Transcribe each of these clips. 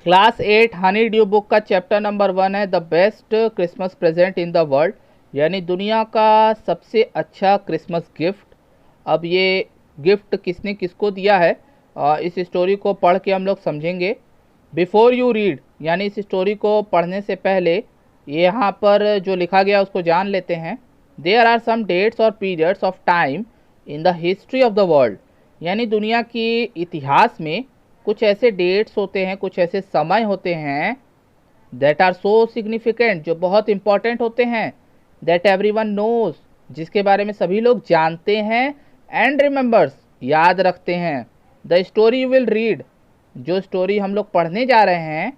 Class 8 Honey due book का chapter number 1 है the best Christmas present in the world, यानी दुनिया का सबसे अच्छा क्रिसमस गिफ्ट। अब ये गिफ्ट किसने किसको दिया है, इस स्टोरी को पढ़ के हम लोग समझेंगे। बिफोर यू रीड, यानी इस स्टोरी को पढ़ने से पहले यहाँ पर जो लिखा गया उसको जान लेते हैं। देयर आर सम डेट्स और periods of time in the history of the world, यानी दुनिया की इतिहास में कुछ ऐसे डेट्स होते हैं, कुछ ऐसे समय होते हैं दैट आर सो सिग्निफिकेंट, जो बहुत इंपॉर्टेंट होते हैं, दैट एवरीवन नोज, जिसके बारे में सभी लोग जानते हैं, एंड रिमेंबर्स, याद रखते हैं। The story you will read, जो स्टोरी हम लोग पढ़ने जा रहे हैं,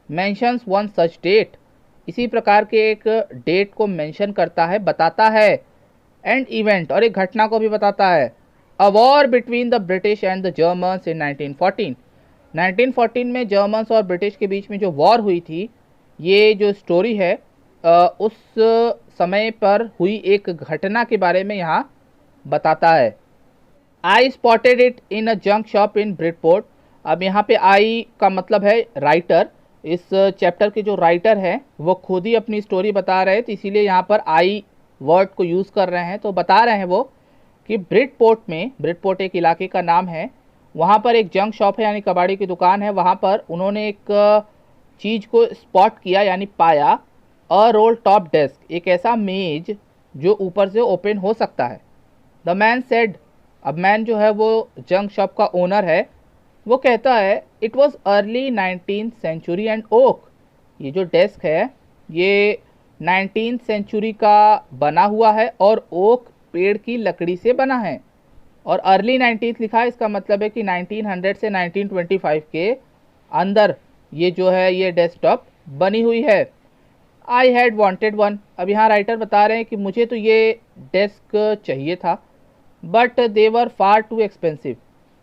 मेंशंस वन सच डेट, इसी प्रकार के एक डेट को मेंशन करता है, बताता है, एंड इवेंट, और एक घटना को भी बताता है। A war between the British and the Germans in 1914, 1914 में जर्मन्स और ब्रिटिश के बीच में जो वॉर हुई थी, ये जो स्टोरी है उस समय पर हुई एक घटना के बारे में यहाँ बताता है। आई spotted it in a junk shop in Bridport. अब यहाँ पे आई का मतलब है राइटर, इस चैप्टर के जो राइटर हैं वो खुद ही अपनी स्टोरी बता रहे हैं, तो इसीलिए यहाँ पर आई वर्ड को यूज़ कर रहे हैं। तो बता रहे हैं वो कि ब्रिडपोर्ट में, ब्रिडपोर्ट एक इलाके का नाम है, वहाँ पर एक जंक शॉप है यानी कबाड़ी की दुकान है। वहाँ पर उन्होंने एक चीज़ को स्पॉट किया यानी पाया, अ रोल टॉप डेस्क, एक ऐसा मेज जो ऊपर से ओपन हो सकता है। द मैन सेड, अब मैन जो है वो जंक शॉप का ओनर है, वो कहता है it was early 19th century and oak, ये जो डेस्क है ये 19th सेंचुरी का बना हुआ है और ओक पेड़ की लकड़ी से बना है। और अर्ली 19th लिखा है, इसका मतलब है कि 1900 से 1925 के अंदर ये जो है ये डेस्कटॉप बनी हुई है। आई हैड वांटेड वन, अब यहाँ राइटर बता रहे हैं कि मुझे तो ये डेस्क चाहिए था, but they were far too expensive,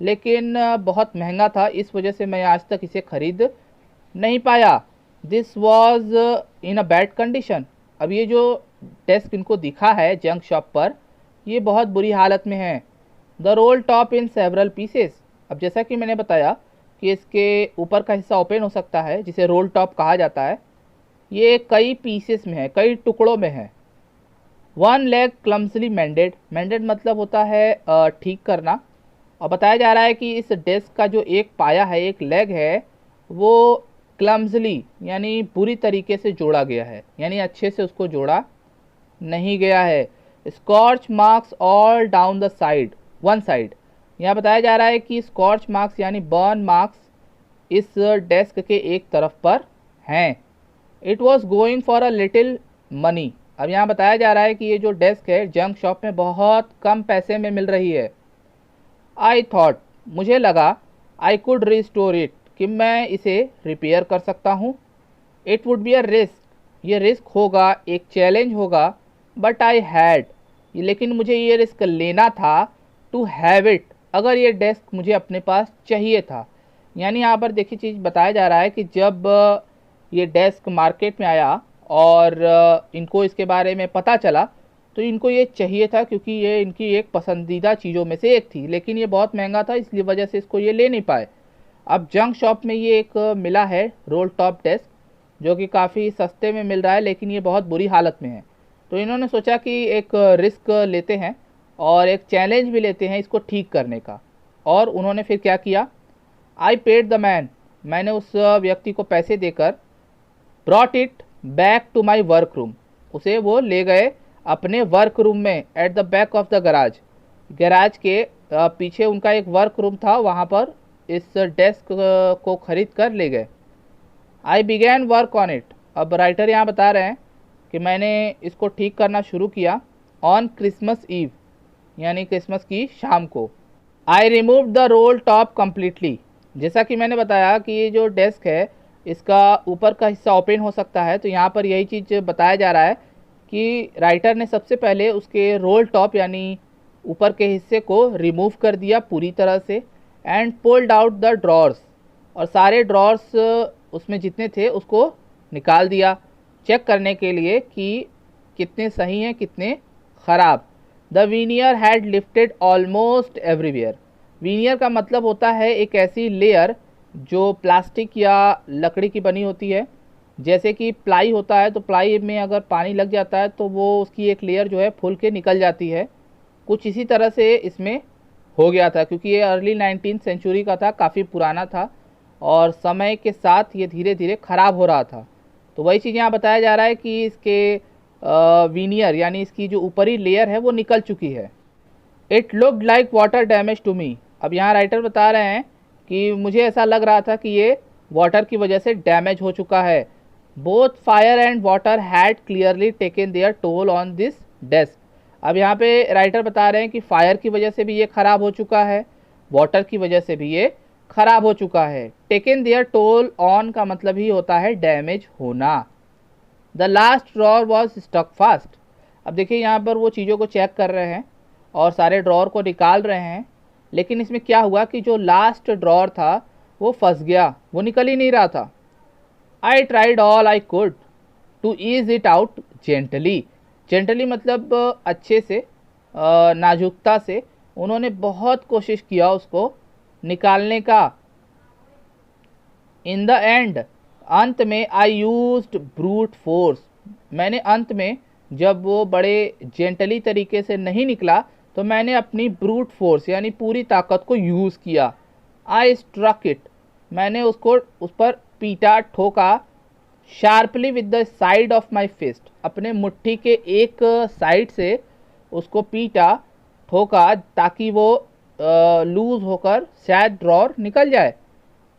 लेकिन बहुत महंगा था, इस वजह से मैं आज तक इसे खरीद नहीं पाया। This was in a bad condition, अब ये जो डेस्क इनको दिखा है जंक शॉप पर, ये बहुत बुरी हालत में है। The role top in several pieces, अब जैसा कि मैंने बताया कि इसके ऊपर का हिस्सा ओपन हो सकता है, जिसे रोल टॉप कहा जाता है, ये कई पीसेस में है, कई टुकड़ों में है। वन लेग क्लम्सली मेंडेड, मेंडेड मतलब होता है ठीक करना, और बताया जा रहा है कि इस डेस्क का जो एक पाया है, एक लेग है, वो क्लम्सली यानी बुरी तरीके से जोड़ा गया है, यानी अच्छे से उसको जोड़ा नहीं गया है। Scorch marks all down the side, one side, यहाँ बताया जा रहा है कि स्कॉर्च मार्क्स यानी बर्न मार्क्स इस डेस्क के एक तरफ पर हैं। It was going for a little money, अब यहाँ बताया जा रहा है कि ये जो डेस्क है जंक शॉप में बहुत कम पैसे में मिल रही है। आई थॉट, मुझे लगा, आई कुड रिस्टोर इट, कि मैं इसे रिपेयर कर सकता हूँ। It would be a risk, ये रिस्क होगा, एक चैलेंज होगा, बट आई हैड, लेकिन मुझे ये रिस्क लेना था, टू हैव इट, अगर ये डेस्क मुझे अपने पास चाहिए था। यानी यहाँ पर देखिए चीज़ बताया जा रहा है कि जब ये डेस्क मार्केट में आया और इनको इसके बारे में पता चला, तो इनको ये चाहिए था क्योंकि ये इनकी एक पसंदीदा चीज़ों में से एक थी, लेकिन ये बहुत महंगा था, इसलिए वजह से इसको ये ले नहीं पाए। अब जंक शॉप में ये एक मिला है रोल टॉप डेस्क, जो कि काफ़ी सस्ते में मिल रहा है, लेकिन ये बहुत बुरी हालत में है। तो इन्होंने सोचा कि एक रिस्क लेते हैं और एक चैलेंज भी लेते हैं इसको ठीक करने का। और उन्होंने फिर क्या किया, आई पेड द मैन, मैंने उस व्यक्ति को पैसे देकर, brought it back to my work room, उसे वो ले गए अपने वर्क रूम में, at the back of the garage, garage के पीछे उनका एक वर्क रूम था, वहाँ पर इस डेस्क को खरीद कर ले गए। आई बिगैन वर्क ऑन इट, अब राइटर यहाँ बता रहे हैं कि मैंने इसको ठीक करना शुरू किया, ऑन क्रिसमस ईव, यानी क्रिसमस की शाम को। I remove the role top completely, जैसा कि मैंने बताया कि ये जो डेस्क है इसका ऊपर का हिस्सा ओपन हो सकता है, तो यहाँ पर यही चीज़ बताया जा रहा है कि राइटर ने सबसे पहले उसके रोल टॉप यानी ऊपर के हिस्से को रिमूव कर दिया पूरी तरह से, and pulled out the drawers, और सारे ड्रॉर्स उसमें जितने थे उसको निकाल दिया, चेक करने के लिए कि कितने सही हैं कितने ख़राब। The veneer had lifted almost everywhere, veneer का मतलब होता है एक ऐसी लेयर जो प्लास्टिक या लकड़ी की बनी होती है, जैसे कि प्लाई होता है, तो प्लाई में अगर पानी लग जाता है तो वो उसकी एक लेयर जो है फूल के निकल जाती है। कुछ इसी तरह से इसमें हो गया था, क्योंकि ये अर्ली 19th सेंचुरी का था, काफ़ी पुराना था और समय के साथ ये धीरे धीरे ख़राब हो रहा था। तो वही चीज़ यहाँ बताया जा रहा है कि इसके वीनियर यानी इसकी जो ऊपरी लेयर है वो निकल चुकी है। It looked like water damage to me. अब यहाँ राइटर बता रहे हैं कि मुझे ऐसा लग रहा था कि ये वाटर की वजह से डैमेज हो चुका है। Both fire and water had clearly taken their toll on this desk. अब यहाँ पे राइटर बता रहे हैं कि फायर की वजह से भी ये ख़राब हो चुका है, वाटर की वजह से भी ये ख़राब हो चुका है। टेकन देयर टोल ऑन का मतलब ही होता है डैमेज होना। The last drawer was stuck fast. अब देखिए यहाँ पर वो चीज़ों को चेक कर रहे हैं और सारे ड्रॉर को निकाल रहे हैं, लेकिन इसमें क्या हुआ कि जो लास्ट ड्रॉर था वो फंस गया, वो निकल ही नहीं रहा था। I tried all I could to ease it out gently. Gently मतलब अच्छे से, नाजुकता से उन्होंने बहुत कोशिश किया उसको निकालने का। इन द एंड, अंत में, आई यूज्ड ब्रूट फोर्स। मैंने अंत में, जब वो बड़े जेंटली तरीके से नहीं निकला, तो मैंने अपनी ब्रूट फोर्स यानी पूरी ताकत को यूज़ किया। आई स्ट्रक इट, मैंने उसको उस पर पीटा, ठोका। Sharply with the side of my fist, अपने मुट्ठी के एक साइड से उसको पीटा, ठोका, ताकि वो लूज होकर शायद ड्रॉर निकल जाए।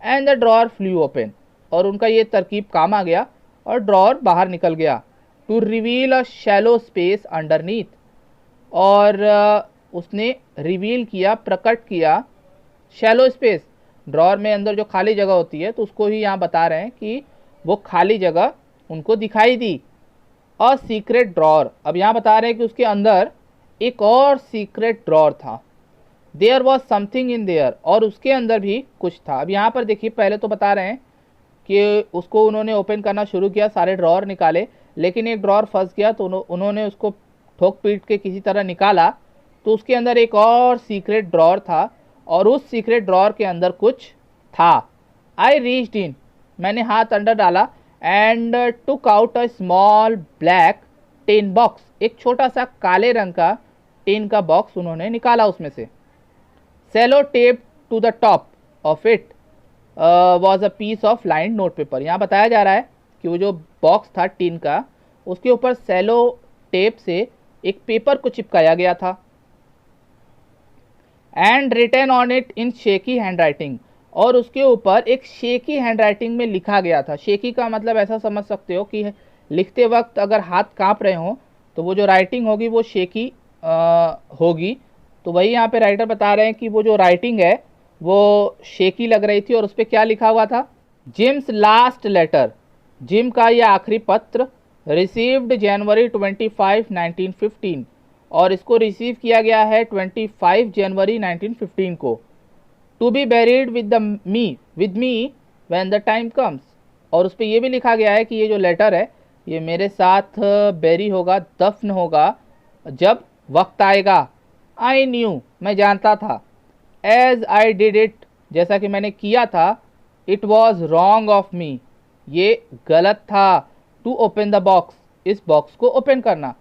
And the drawer flu open, और उनका ये तरकीब काम आ गया और ड्रॉर बाहर निकल गया। To reveal a shallow space underneath, और उसने रिवील किया, प्रकट किया, शैलो स्पेस, ड्रॉर में अंदर जो खाली जगह होती है, तो उसको ही यहाँ बता रहे हैं कि वो खाली जगह उनको दिखाई दी। अ सीक्रेट ड्रॉर, अब यहाँ बता रहे हैं कि उसके अंदर एक और सीक्रेट ड्रॉर था। There was something in there, और उसके अंदर भी कुछ था। अब यहाँ पर देखिए, पहले तो बता रहे हैं कि उसको उन्होंने ओपन करना शुरू किया, सारे ड्रॉर निकाले, लेकिन एक ड्रॉर फंस गया, तो उन्होंने उसको ठोक पीट के किसी तरह निकाला, तो उसके अंदर एक और सीक्रेट ड्रॉर था, और उस सीक्रेट ड्रॉर के अंदर कुछ था। आई रीच्ड इन, मैंने हाथ अंदर डाला, and took out a small black tin box, एक छोटा सा काले रंग का टिन का बॉक्स उन्होंने निकाला उसमें से। Sellotape to the top of it was a piece of lined note paper. यहाँ बताया जा रहा है कि वो जो बॉक्स था टिन का, उसके ऊपर सेलो टेप से एक पेपर को चिपकाया गया था। And written on it in shaky handwriting, और उसके ऊपर एक शेकी हैंड राइटिंग में लिखा गया था। शेकी का मतलब ऐसा समझ सकते हो कि लिखते वक्त अगर हाथ कांप रहे हों तो वो जो राइटिंग होगी वो शेकी होगी। तो वही यहाँ पे राइटर बता रहे हैं कि वो जो राइटिंग है वो शेकी लग रही थी, और उस पर क्या लिखा हुआ था, जिम्स लास्ट लेटर, जिम का यह आखिरी पत्र, रिसीव्ड जनवरी 25, 1915, और इसको रिसीव किया गया है 25 जनवरी 1915 को। To be buried with me when the time comes, और उस पर यह भी लिखा गया है कि ये जो लेटर है ये मेरे साथ बेरी होगा, दफन होगा, जब वक्त आएगा। आई न्यू, मैं जानता था। एज आई डिड इट, जैसा कि मैंने किया था। It was wrong of me, ये गलत था। टू ओपन द बॉक्स, इस बॉक्स को ओपन करना।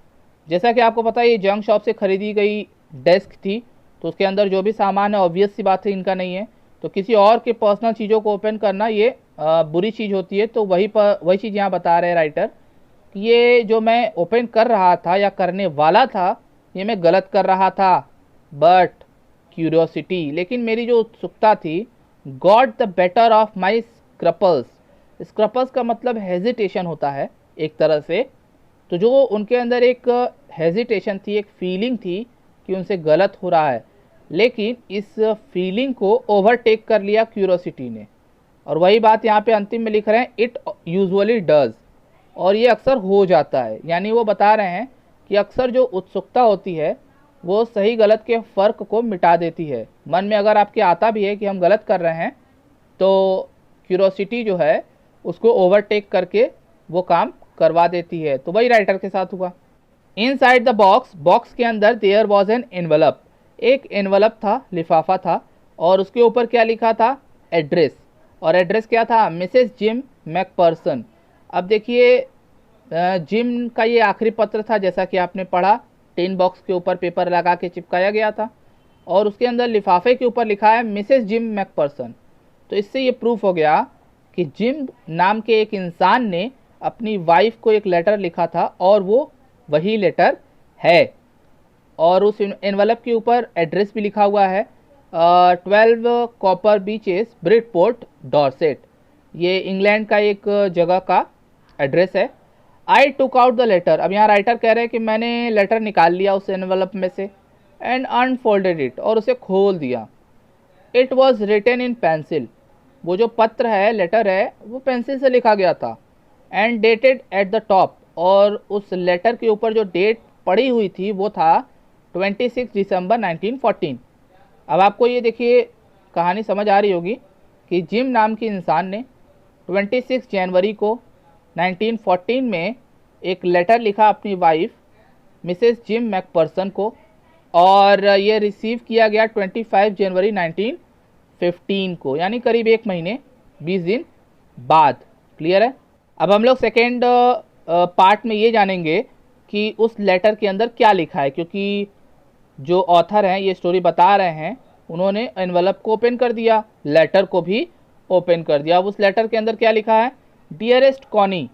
जैसा कि आपको पता है ये जंक शॉप से खरीदी गई डेस्क थी, तो उसके अंदर जो भी सामान है ऑब्वियस सी बात है इनका नहीं है, तो किसी और के पर्सनल चीज़ों को ओपन करना ये बुरी चीज़ होती है। तो वही चीज़ यहाँ बता रहे हैं राइटर कि ये जो मैं ओपन कर रहा था या करने वाला था, ये मैं गलत कर रहा था। बट क्यूरियोसिटी, लेकिन मेरी जो उत्सुकता थी, got the better of my scruples. Scruples का मतलब हेजिटेशन होता है एक तरह से, तो जो उनके अंदर एक हेजिटेशन थी, एक फीलिंग थी कि उनसे गलत हो रहा है, लेकिन इस फीलिंग को ओवरटेक कर लिया क्यूरियोसिटी ने। और वही बात यहाँ पे अंतिम में लिख रहे हैं, इट यूजुअली डज, और ये अक्सर हो जाता है। यानी वो बता रहे हैं कि अक्सर जो उत्सुकता होती है वो सही गलत के फ़र्क को मिटा देती है। मन में अगर आपके आता भी है कि हम गलत कर रहे हैं, तो क्यूरोसिटी जो है उसको ओवरटेक करके वो काम करवा देती है। तो वही राइटर के साथ हुआ। इनसाइड द बॉक्स, बॉक्स के अंदर देयर वॉज एन एनवलप, एक एनवलप था, लिफाफा था, और उसके ऊपर क्या लिखा था, एड्रेस। और एड्रेस क्या था, मिसेस जिम मैकपर्सन। अब देखिए जिम का ये आखिरी पत्र था, जैसा कि आपने पढ़ा, टिन बॉक्स के ऊपर पेपर लगा के चिपकाया गया था और उसके अंदर लिफाफे के ऊपर लिखा है मिसेस जिम मैकपर्सन। तो इससे ये प्रूफ हो गया कि जिम नाम के एक इंसान ने अपनी वाइफ को एक लेटर लिखा था और वो वही लेटर है। और उस एनवलप के ऊपर एड्रेस भी लिखा हुआ है, 12 कॉपर बीचेस ब्रिडपोर्ट डॉर्सेट। ये इंग्लैंड का एक जगह का एड्रेस है। आई टुक आउट द लेटर, अब यहाँ राइटर कह रहे हैं कि मैंने लेटर निकाल लिया उस एनवलप में से, एंड अनफोल्डेड इट, और उसे खोल दिया। It was written in pencil, वो जो पत्र है, लेटर है, वो पेंसिल से लिखा गया था। And dated at the top, और उस लेटर के ऊपर जो डेट पड़ी हुई थी वो था 26 दिसंबर 1914। अब आपको ये देखिए कहानी समझ आ रही होगी कि जिम नाम के इंसान ने 26 जनवरी को 1914 में एक लेटर लिखा अपनी वाइफ मिसेस जिम मैकपर्सन को, और ये रिसीव किया गया 25 जनवरी 1915 को, यानी करीब 1 महीने 20 दिन बाद। क्लियर है। अब हम लोग सेकेंड पार्ट में ये जानेंगे कि उस लेटर के अंदर क्या लिखा है, क्योंकि जो ऑथर हैं ये स्टोरी बता रहे हैं, उन्होंने एनवलप को ओपन कर दिया, लेटर को भी ओपन कर दिया। अब उस लेटर के अंदर क्या लिखा है, डियरेस्ट कॉनी।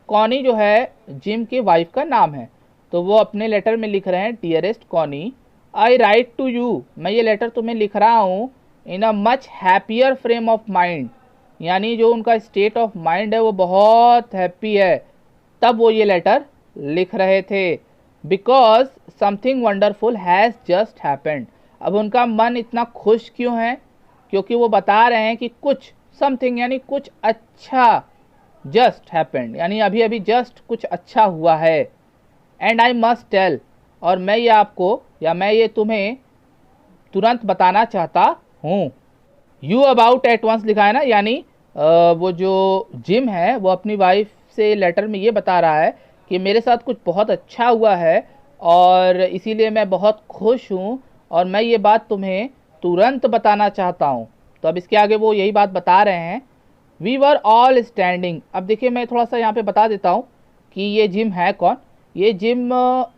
कॉनी जो है जिम की वाइफ का नाम है, तो वो अपने लेटर में लिख रहे हैं, dearest Connie, I write to you, मैं ये लेटर तुम्हें लिख रहा हूँ in a much happier frame of mind, यानी जो उनका स्टेट ऑफ माइंड है वो बहुत हैप्पी है, तब वो ये लेटर लिख रहे थे। Because something wonderful has just happened, अब उनका मन इतना खुश क्यों है, क्योंकि वो बता रहे हैं कि कुछ समथिंग यानी कुछ अच्छा, जस्ट हैपेंड यानी अभी अभी जस्ट कुछ अच्छा हुआ है। एंड आई मस्ट टेल, और मैं ये आपको या मैं ये तुम्हें तुरंत बताना चाहता हूँ। यू अबाउट एट वंस लिखा है ना, यानी वो जो जिम है वो अपनी वाइफ से लेटर में ये बता रहा है कि मेरे साथ कुछ बहुत अच्छा हुआ है और इसीलिए मैं बहुत खुश हूँ और मैं ये बात तुम्हें तुरंत बताना चाहता हूँ। तो अब इसके आगे वो यही बात बता रहे हैं, वी वर ऑल स्टैंडिंग। अब देखिए मैं थोड़ा सा यहाँ पे बता देता हूँ कि ये जिम है कौन। ये जिम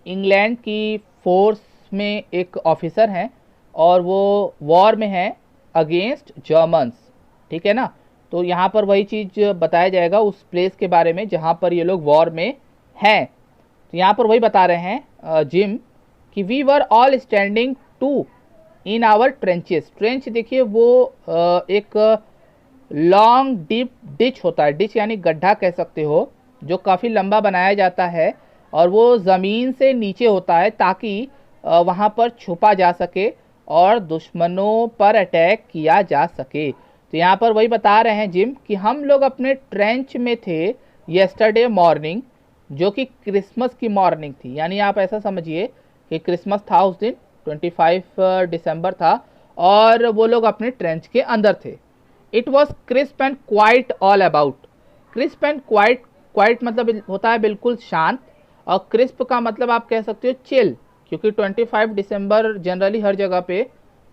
इंग्लैंड की फोर्स में एक ऑफिसर हैं और वो वॉर में है अगेंस्ट जर्मन्स, ठीक है ना। तो यहाँ पर वही चीज़ बताया जाएगा उस प्लेस के बारे में जहाँ पर ये लोग वॉर में हैं। तो यहाँ पर वही बता रहे हैं जिम कि we were all standing to in our trenches. Trench देखिए वो एक लॉन्ग डीप डिच होता है, डिच यानी गड्ढा कह सकते हो, जो काफ़ी लंबा बनाया जाता है और वो ज़मीन से नीचे होता है ताकि वहाँ पर छुपा जा सके और दुश्मनों पर अटैक किया जा सके। तो यहाँ पर वही बता रहे हैं जिम कि हम लोग अपने ट्रेंच में थे येस्टरडे मॉर्निंग, जो कि क्रिसमस की मॉर्निंग थी, यानी आप ऐसा समझिए कि क्रिसमस था उस दिन, 25 दिसंबर था और वो लोग अपने ट्रेंच के अंदर थे। It was crisp and quite all about. Crisp and quite, quite मतलब होता है बिल्कुल शांत, और क्रिस्प का मतलब आप कह सकते हो चिल, क्योंकि 25 दिसंबर जनरली हर जगह पे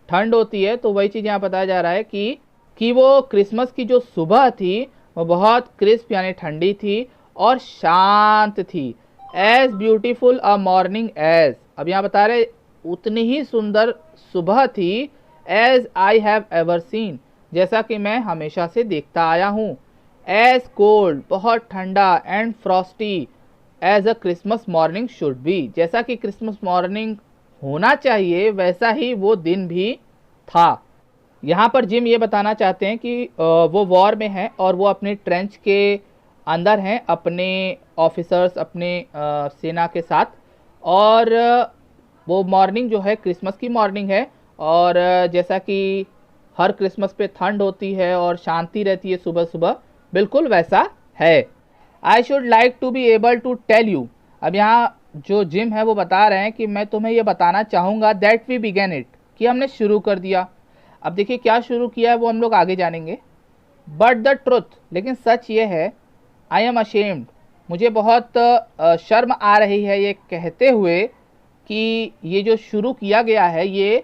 ठंड होती है। तो वही चीज़ यहाँ बताया जा रहा है कि वो क्रिसमस की जो सुबह थी वो बहुत क्रिस्प यानी ठंडी थी और शांत थी। As beautiful a morning as, अब यहाँ बता रहे उतनी ही सुंदर सुबह थी, as I have ever seen, जैसा कि मैं हमेशा से देखता आया हूँ। एज कोल्ड, बहुत ठंडा, and frosty as a Christmas morning should be, जैसा कि क्रिसमस मॉर्निंग होना चाहिए वैसा ही वो दिन भी था। यहाँ पर जिम ये बताना चाहते हैं कि वो वॉर में हैं और वो अपने ट्रेंच के अंदर हैं अपने ऑफिसर्स, अपने सेना के साथ, और वो मॉर्निंग जो है क्रिसमस की मॉर्निंग है, और जैसा कि हर क्रिसमस पे ठंड होती है और शांति रहती है सुबह सुबह, बिल्कुल वैसा है। I should like to be able to tell you, अब यहाँ जो जिम है वो बता रहे हैं कि मैं तुम्हें ये बताना चाहूँगा दैट वी बिगेन इट, कि हमने शुरू कर दिया। अब देखिए क्या शुरू किया है वो हम लोग आगे जानेंगे। बट द ट्रुथ, लेकिन सच ये है, आई एम अशेम्ड, मुझे बहुत शर्म आ रही है ये कहते हुए कि ये जो शुरू किया गया है ये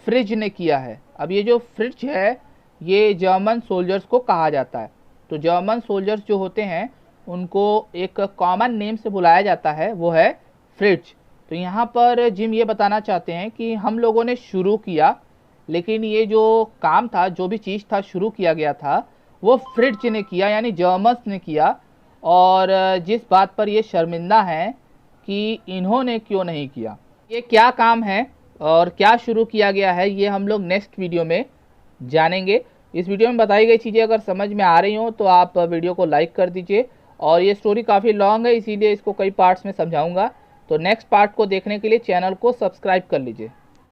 फ्रिज ने किया है। अब ये जो फ्रिज है ये जर्मन सोल्जर्स को कहा जाता है। तो जर्मन सोल्जर्स जो होते हैं उनको एक कॉमन नेम से बुलाया जाता है, वो है फ्रिट्ज। तो यहाँ पर जिम ये बताना चाहते हैं कि हम लोगों ने शुरू किया, लेकिन ये जो काम था, जो भी चीज़ था शुरू किया गया था, वो फ्रिट्ज ने किया, यानी जर्मन्स ने किया। और जिस बात पर ये शर्मिंदा हैं कि इन्होंने क्यों नहीं किया। ये क्या काम है और क्या शुरू किया गया है, ये हम लोग नेक्स्ट वीडियो में जानेंगे। इस वीडियो में बताई गई चीज़ें अगर समझ में आ रही हो तो आप वीडियो को लाइक कर दीजिए। और ये स्टोरी काफ़ी लॉन्ग है, इसीलिए इसको कई पार्ट्स में समझाऊंगा। तो नेक्स्ट पार्ट को देखने के लिए चैनल को सब्सक्राइब कर लीजिए।